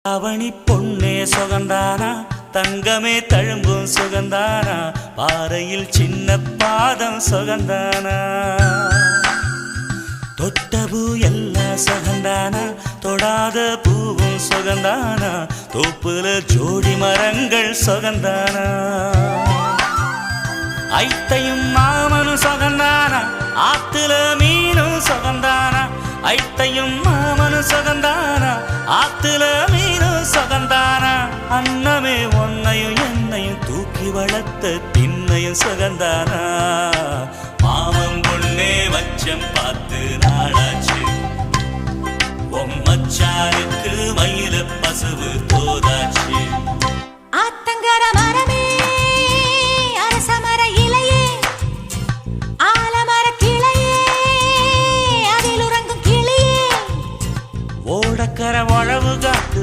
அவனி பொன்னே சுகந்தானா, தங்கமே தழும்பும் சுகந்தானா, பாறையில் சின்ன பாதம் சுகந்தானா, தொட்ட பூ எல்லாம் சுகந்தானா, தொடாத பூவும் சுகந்தானா, தோப்புல ஜோடி மரங்கள் சுகந்தானா, ஐத்தையும் மாமனும் சுகந்தானா, ஆத்துல மீனும் சுகந்தானா, ஐத்தையும் மாமனும் சுகந்தானா, ஆத்துல மீனும் சுகந்தானா, அன்னமே ஒன்னையும் என்னையும் தூக்கி வளர்த்த திண்ணையும் சுகந்தானா, மாமன் பொண்ணே வச்சம் பார்த்து நாளாச்சு, மச்சானுக்கு மயில பசுவு